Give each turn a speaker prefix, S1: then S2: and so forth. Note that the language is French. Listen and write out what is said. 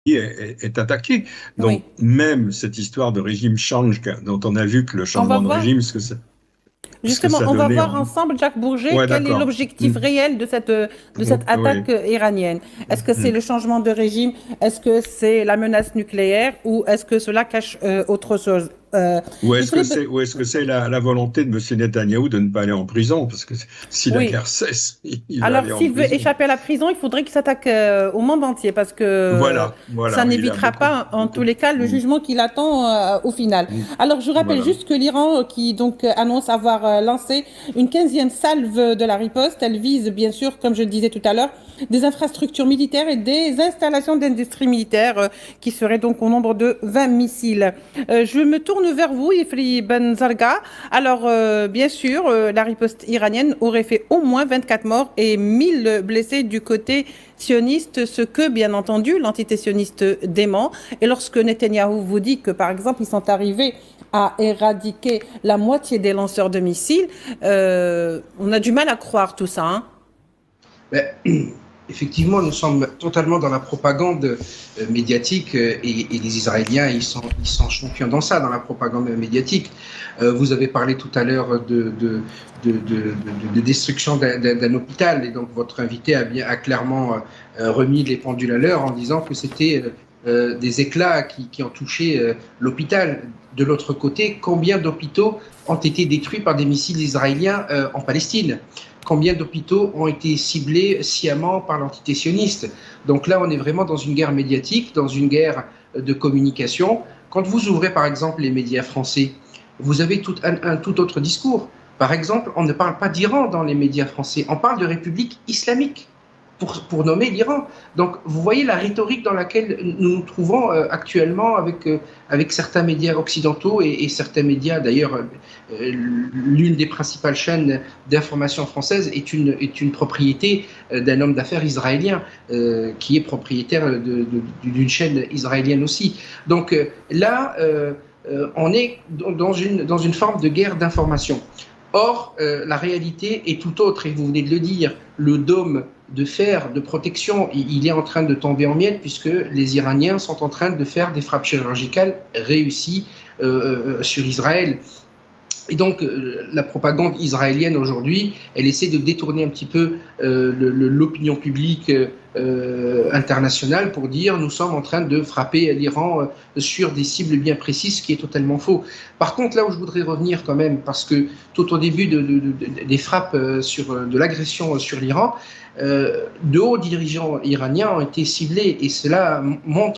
S1: est attaqué. Donc,
S2: Oui.
S1: même cette histoire de régime change, dont on a vu que le
S2: On va
S1: changement de
S2: voir.
S1: régime, ce que
S2: Justement,
S1: ça
S2: on va
S1: donnait
S2: voir
S1: en...
S2: ensemble, Jacques Bourget,
S1: Ouais,
S2: quel est
S1: d'accord.
S2: l'objectif réel de cette attaque
S1: Oui.
S2: iranienne. Est-ce que c'est le changement de régime? Est-ce que c'est la menace nucléaire? Ou est-ce que cela cache autre chose? Il faudrait...
S1: Ou est-ce que c'est la volonté de M. Netanyahou de ne pas aller en prison? Parce que si la
S2: Oui.
S1: guerre cesse, il va
S2: Alors,
S1: aller en
S2: s'il veut
S1: prison.
S2: échapper à la prison, il faudrait qu'il s'attaque au monde entier parce que ça
S1: Il a
S2: n'évitera pas, en tous les cas, le jugement qu'il attend au final.
S1: mm,
S2: Alors, je rappelle
S1: voilà.
S2: juste que l'Iran, qui donc annonce avoir lancé une 15e salve de la riposte, elle vise, bien sûr, comme je le disais tout à l'heure, des infrastructures militaires et des installations d'industrie militaire qui seraient donc au nombre de 20 missiles. Je me tourne vers vous, Ifri Ben Zarga. Alors, bien sûr, la riposte iranienne aurait fait au moins 24 morts et 1000 blessés du côté sioniste, ce que, bien entendu, l'entité sioniste dément. Et lorsque Netanyahou vous dit que, par exemple, ils sont arrivés à éradiquer la moitié des lanceurs de missiles, on a du mal à croire tout ça. Hein.
S3: Mais, effectivement, nous sommes totalement dans la propagande médiatique et les Israéliens, ils sont champions dans ça, dans la propagande médiatique. Vous avez parlé tout à l'heure de destruction d'un hôpital et donc votre invité a clairement remis les pendules à l'heure en disant que c'était des éclats qui ont touché l'hôpital. De l'autre côté, combien d'hôpitaux ont été détruits par des missiles israéliens en Palestine? Combien d'hôpitaux ont été ciblés sciemment par l'entité sioniste? Donc là, on est vraiment dans une guerre médiatique, dans une guerre de communication. Quand vous ouvrez par exemple les médias français, vous avez un tout autre discours. Par exemple, on ne parle pas d'Iran dans les médias français, on parle de République islamique pour nommer l'Iran. Donc, vous voyez la rhétorique dans laquelle nous nous trouvons actuellement avec certains médias occidentaux et certains médias. D'ailleurs, l'une des principales chaînes d'information françaises est une propriété d'un homme d'affaires israélien qui est propriétaire d'une chaîne israélienne aussi. Donc là, on est dans une forme de guerre d'information. Or, la réalité est tout autre, et vous venez de le dire, le dôme de fer de protection, il est en train de tomber en miettes puisque les Iraniens sont en train de faire des frappes chirurgicales réussies sur Israël. Et donc, la propagande israélienne aujourd'hui, elle essaie de détourner un petit peu l'opinion publique internationale pour dire nous sommes en train de frapper l'Iran sur des cibles bien précises, ce qui est totalement faux. Par contre, là où je voudrais revenir quand même, parce que tout au début des frappes de l'agression sur l'Iran, de hauts dirigeants iraniens ont été ciblés et cela montre